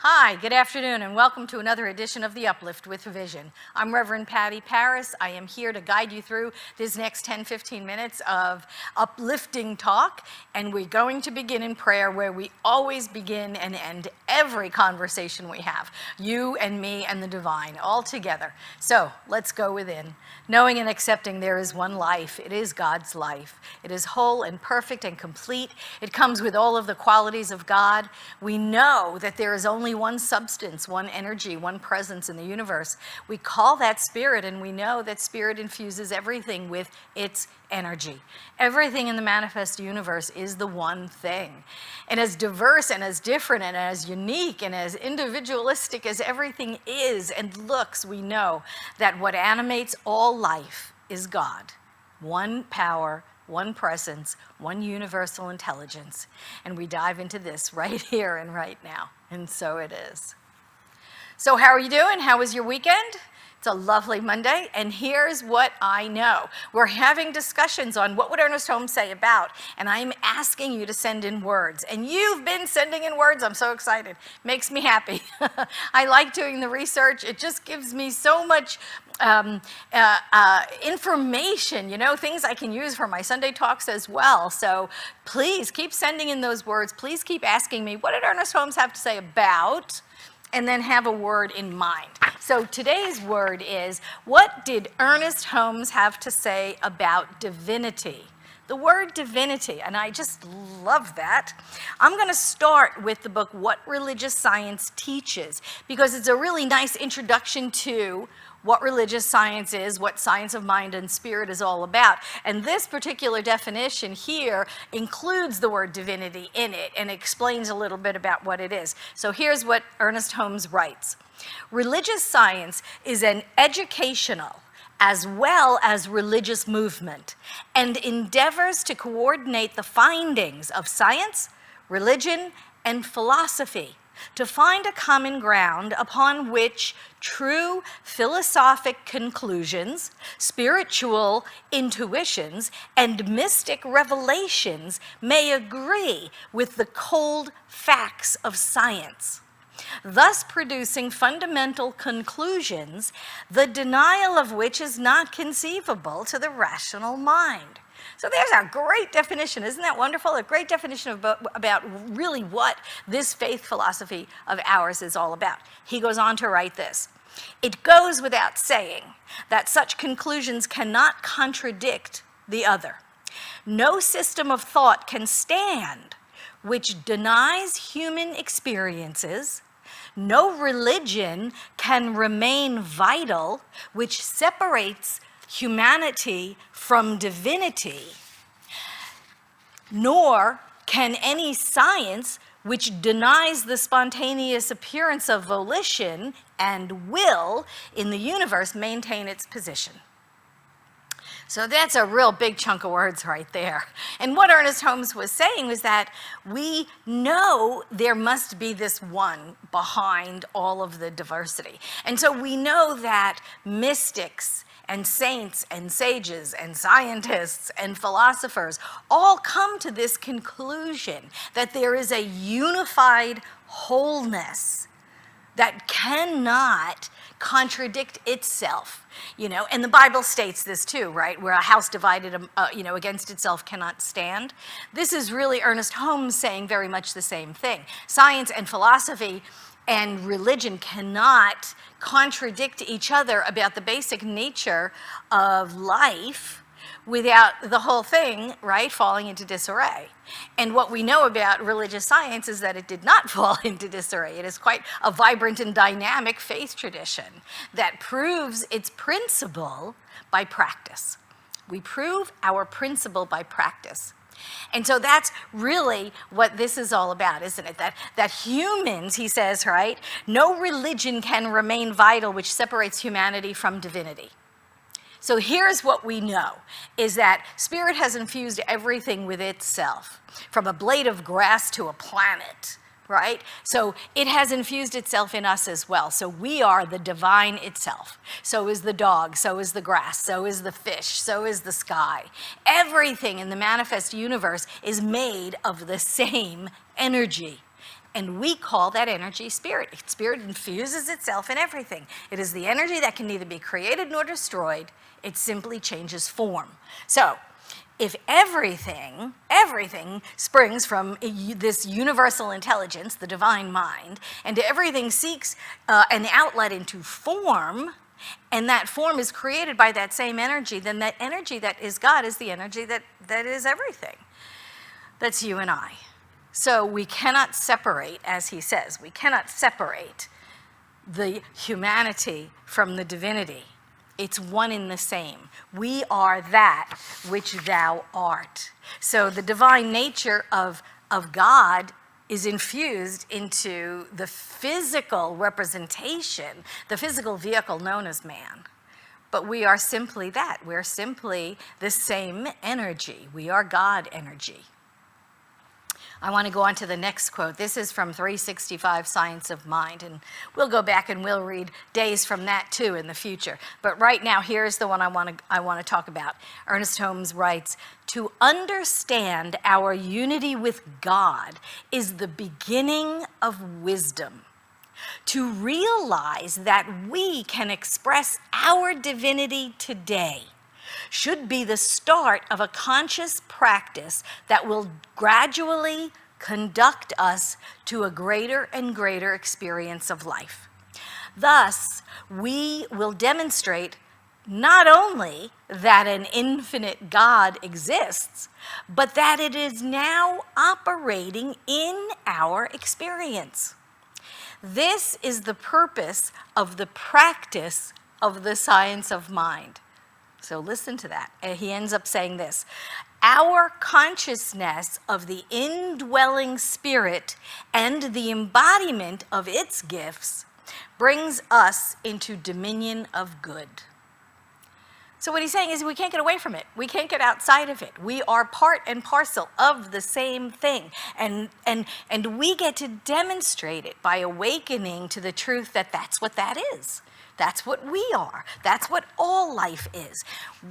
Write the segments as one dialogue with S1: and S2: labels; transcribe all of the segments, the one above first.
S1: Hi, good afternoon, and welcome to another edition of the Uplift with Vision. I'm Reverend Patti Paris. I am here to guide you through this next 10-15 minutes of uplifting talk, and we're going to begin in prayer where we always begin and end every conversation we have, you and me and the divine, all together. So let's go within. Knowing and accepting there is one life. It is God's life. It is whole and perfect and complete. It comes with all of the qualities of God. We know that there is only one substance, one energy, one presence in the universe. We call that spirit, and we know that spirit infuses everything with its energy. Everything in the manifest universe is the one thing. And as diverse and as different and as unique and as individualistic as everything is and looks, we know that what animates all life is God. One power, one presence, one universal intelligence. And we dive into this right here and right now. And so it is. So how are you doing? How was your weekend? It's a lovely Monday, and here's what I know. We're having discussions on what would Ernest Holmes say about, and I'm asking you to send in words. And you've been sending in words. I'm so excited. Makes me happy. I like doing the research. It just gives me so much information, things I can use for my Sunday talks as well. So please keep sending in those words. Please keep asking me, what did Ernest Holmes have to say about? And then have a word in mind. So today's word is, what did Ernest Holmes have to say about divinity? The word divinity, and I just love that. I'm going to start with the book, What Religious Science Teaches, because it's a really nice introduction to what religious science is, what science of mind and spirit is all about. And this particular definition here includes the word divinity in it and explains a little bit about what it is. So here's what Ernest Holmes writes. Religious science is an educational as well as religious movement and endeavors to coordinate the findings of science, religion, and philosophy to find a common ground upon which true philosophic conclusions, spiritual intuitions, and mystic revelations may agree with the cold facts of science, thus producing fundamental conclusions, the denial of which is not conceivable to the rational mind. So there's a great definition. Isn't that wonderful? A great definition about really what this faith philosophy of ours is all about. He goes on to write this. It goes without saying that such conclusions cannot contradict the other. No system of thought can stand which denies human experiences. No religion can remain vital which separates humanity from divinity, nor can any science which denies the spontaneous appearance of volition and will in the universe maintain its position. So that's a real big chunk of words right there. And what Ernest Holmes was saying was that we know there must be this one behind all of the diversity. And so we know that mystics and saints and sages and scientists and philosophers all come to this conclusion that there is a unified wholeness that cannot contradict itself, and the Bible states this too, right? Where a house divided, against itself cannot stand. This is really Ernest Holmes saying very much the same thing. Science and philosophy and religion cannot contradict each other about the basic nature of life without the whole thing, right, falling into disarray. And what we know about religious science is that it did not fall into disarray. It is quite a vibrant and dynamic faith tradition that proves its principle by practice. We prove our principle by practice. And so that's really what this is all about, isn't it? That humans, he says, right, no religion can remain vital which separates humanity from divinity. So here's what we know, is that spirit has infused everything with itself, from a blade of grass to a planet, right? So it has infused itself in us as well. So we are the divine itself. So is the dog, so is the grass, so is the fish, so is the sky. Everything in the manifest universe is made of the same energy. And we call that energy spirit. Spirit infuses itself in everything. It is the energy that can neither be created nor destroyed. It simply changes form. So if everything springs from this universal intelligence, the divine mind, and everything seeks an outlet into form, and that form is created by that same energy, then that energy that is God is the energy that is everything. That's you and I. So we cannot separate, as he says, we cannot separate the humanity from the divinity. It's one in the same. We are that which thou art. So the divine nature of God is infused into the physical representation, the physical vehicle known as man. But we are simply that. We're simply the same energy. We are God energy. I want to go on to the next quote. This is from 365 Science of Mind, and we'll go back and we'll read days from that too in the future. But right now, here's the one I want to talk about. Ernest Holmes writes, "To understand our unity with God is the beginning of wisdom. To realize that we can express our divinity today should be the start of a conscious practice that will gradually conduct us to a greater and greater experience of life. Thus, we will demonstrate not only that an infinite God exists, but that it is now operating in our experience. This is the purpose of the practice of the science of mind." So listen to that. He ends up saying this: "Our consciousness of the indwelling spirit and the embodiment of its gifts brings us into dominion of good." So what he's saying is we can't get away from it. We can't get outside of it. We are part and parcel of the same thing. And we get to demonstrate it by awakening to the truth that that's what that is. That's what we are. That's what all life is.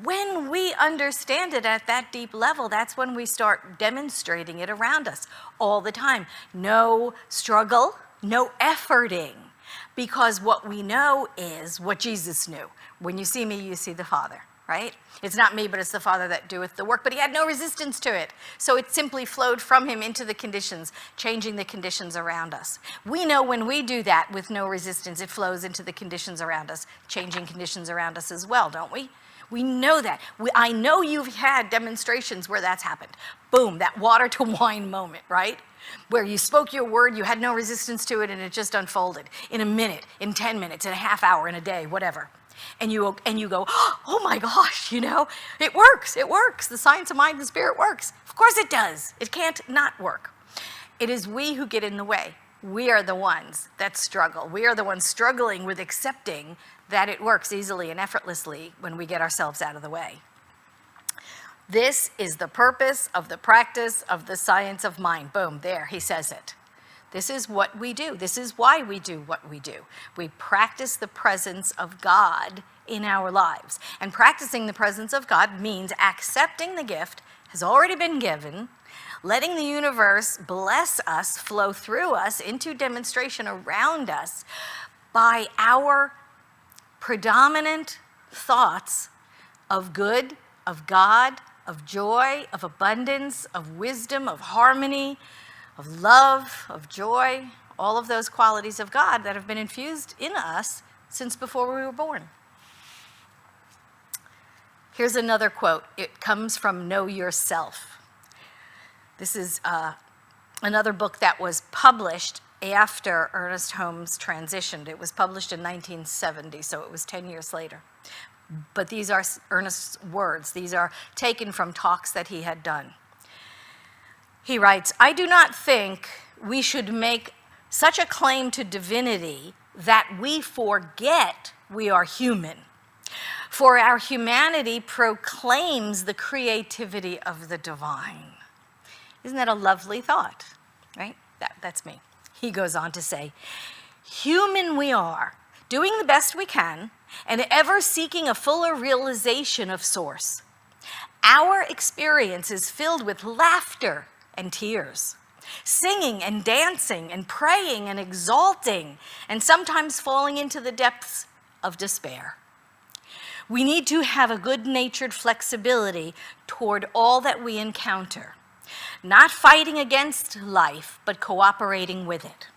S1: When we understand it at that deep level, that's when we start demonstrating it around us all the time. No struggle, no efforting, because what we know is what Jesus knew. When you see me, you see the Father, right? It's not me, but it's the Father that doeth the work. But he had no resistance to it. So it simply flowed from him into the conditions, changing the conditions around us. We know when we do that with no resistance, it flows into the conditions around us, changing conditions around us as well, don't we? We know that. I know you've had demonstrations where that's happened. Boom, that water to wine moment, right? Where you spoke your word, you had no resistance to it, and it just unfolded in a minute, in 10 minutes, in a half hour, in a day, whatever. And you go, oh my gosh, it works, it works. The science of mind and spirit works. Of course it does. It can't not work. It is we who get in the way. We are the ones that struggle. We are the ones struggling with accepting that it works easily and effortlessly when we get ourselves out of the way. This is the purpose of the practice of the science of mind. Boom, there, he says it. This is what we do. This is why we do what we do. We practice the presence of God in our lives. And practicing the presence of God means accepting the gift has already been given, letting the universe bless us, flow through us into demonstration around us by our predominant thoughts of good, of God, of joy, of abundance, of wisdom, of harmony, of love, of joy, all of those qualities of God that have been infused in us since before we were born. Here's another quote. It comes from Know Yourself. This is another book that was published after Ernest Holmes transitioned. It was published in 1970, so it was 10 years later. But these are Ernest's words. These are taken from talks that he had done. He writes, "I do not think we should make such a claim to divinity that we forget we are human. For our humanity proclaims the creativity of the divine." Isn't that a lovely thought, right? That's me. He goes on to say, "Human we are, doing the best we can, and ever seeking a fuller realization of source. Our experience is filled with laughter and tears, singing and dancing and praying and exalting, and sometimes falling into the depths of despair. We need to have a good-natured flexibility toward all that we encounter, not fighting against life, but cooperating with it."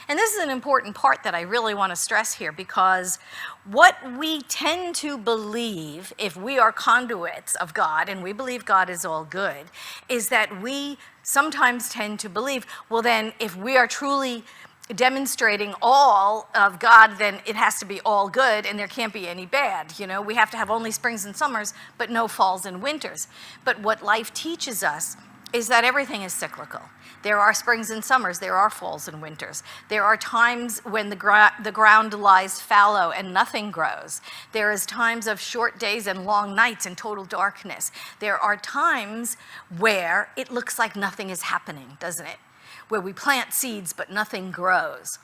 S1: And this is an important part that I really want to stress here, because what we tend to believe, if we are conduits of God, and we believe God is all good, is that we sometimes tend to believe, well then, if we are truly demonstrating all of God, then it has to be all good and there can't be any bad. We have to have only springs and summers, but no falls and winters. But what life teaches us is that everything is cyclical. There are springs and summers, there are falls and winters. There are times when the ground lies fallow and nothing grows. There is times of short days and long nights and total darkness. There are times where it looks like nothing is happening, doesn't it? Where we plant seeds but nothing grows.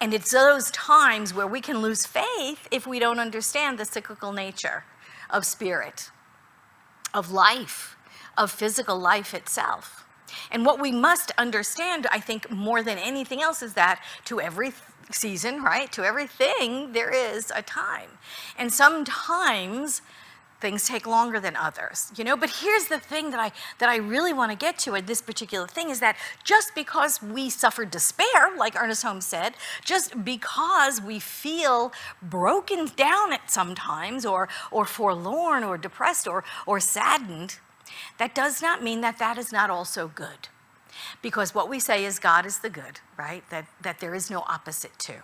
S1: And it's those times where we can lose faith if we don't understand the cyclical nature of spirit, of life, of physical life itself. And what we must understand, I think, more than anything else is that to every season, right, to everything, there is a time. And sometimes things take longer than others, you know? But here's the thing that I really want to get to at this particular thing is that just because we suffer despair, like Ernest Holmes said, just because we feel broken down at sometimes or forlorn or depressed or saddened, that does not mean that that is not also good. Because what we say is God is the good, right? That there is no opposite to.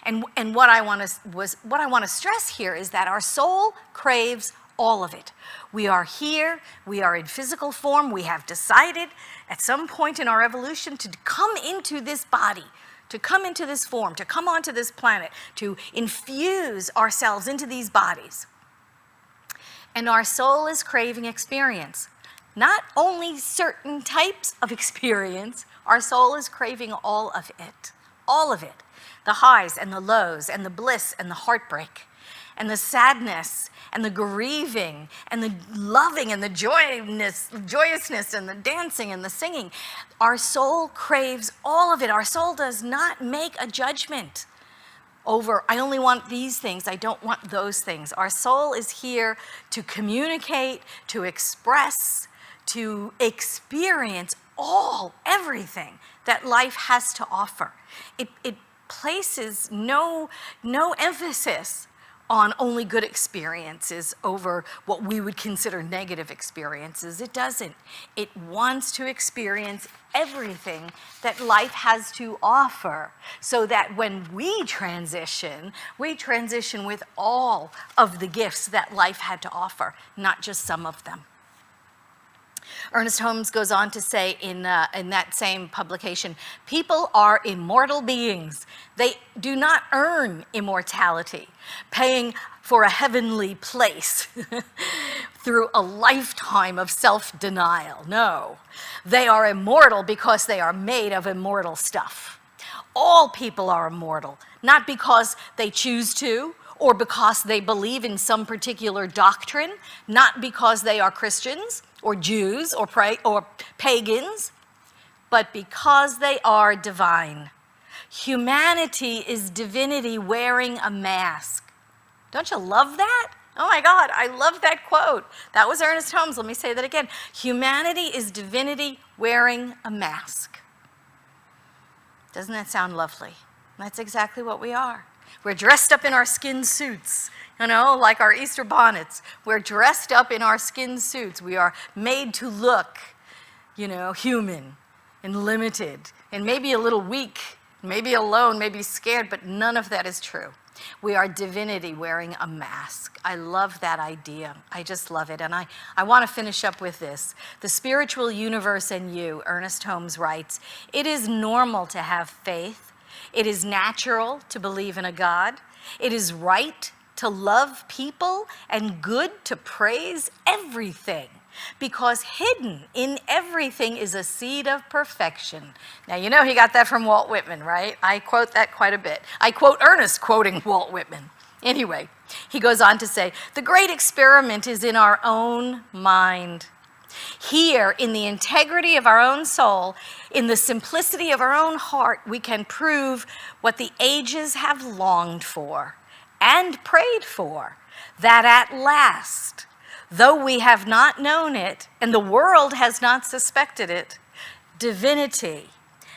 S1: And what I want to stress here is that our soul craves all of it. We are here, we are in physical form, we have decided at some point in our evolution to come into this body, to come into this form, to come onto this planet, to infuse ourselves into these bodies. And our soul is craving experience. Not only certain types of experience, our soul is craving all of it. All of it. The highs and the lows and the bliss and the heartbreak and the sadness and the grieving and the loving and the joyousness and the dancing and the singing. Our soul craves all of it. Our soul does not make a judgment over, I only want these things, I don't want those things. Our soul is here to communicate, to express, to experience everything that life has to offer. It places no emphasis on only good experiences over what we would consider negative experiences. It doesn't. It wants to experience everything that life has to offer, so that when we transition with all of the gifts that life had to offer, not just some of them. Ernest Holmes goes on to say in that same publication, people are immortal beings. They do not earn immortality, paying for a heavenly place through a lifetime of self-denial. No, they are immortal because they are made of immortal stuff. All people are immortal, not because they choose to, or because they believe in some particular doctrine, not because they are Christians, or Jews, or pagans, but because they are divine. Humanity is divinity wearing a mask. Don't you love that? Oh my God, I love that quote. That was Ernest Holmes. Let me say that again. Humanity is divinity wearing a mask. Doesn't that sound lovely? That's exactly what we are. We're dressed up in our skin suits, you know, like our Easter bonnets. We're dressed up in our skin suits. We are made to look, you know, human and limited and maybe a little weak, maybe alone, maybe scared, but none of that is true. We are divinity wearing a mask. I love that idea. I just love it. And I want to finish up with this. The spiritual universe and you, Ernest Holmes writes, it is normal to have faith. It is natural to believe in a God. It is right to love people and good to praise everything, because hidden in everything is a seed of perfection. Now, you know he got that from Walt Whitman, right? I quote that quite a bit. I quote Ernest quoting Walt Whitman. Anyway, he goes on to say, the great experiment is in our own mind. Here, in the integrity of our own soul, in the simplicity of our own heart, we can prove what the ages have longed for and prayed for, that at last, though we have not known it and the world has not suspected it, divinity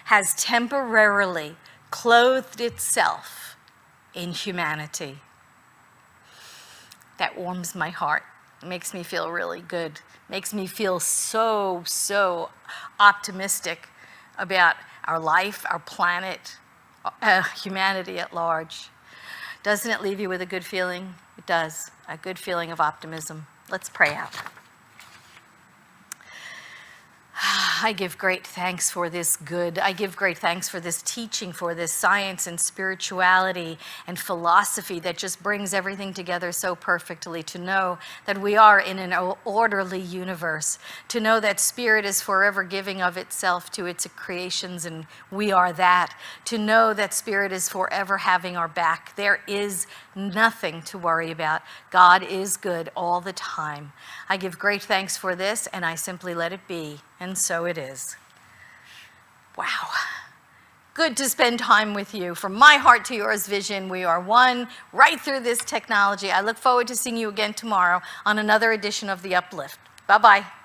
S1: has temporarily clothed itself in humanity. That warms my heart. It makes me feel really good. Makes me feel so optimistic about our life, our planet, humanity at large. Doesn't it leave you with a good feeling? It does, a good feeling of optimism. Let's pray out. I give great thanks for this good. I give great thanks for this teaching, for this science and spirituality and philosophy that just brings everything together so perfectly, to know that we are in an orderly universe, to know that spirit is forever giving of itself to its creations and we are that, to know that spirit is forever having our back. There is nothing to worry about. God is good all the time. I give great thanks for this and I simply let it be. And so it is. Wow. Good to spend time with you. From my heart to yours, Vision, we are one right through this technology. I look forward to seeing you again tomorrow on another edition of The Uplift. Bye-bye.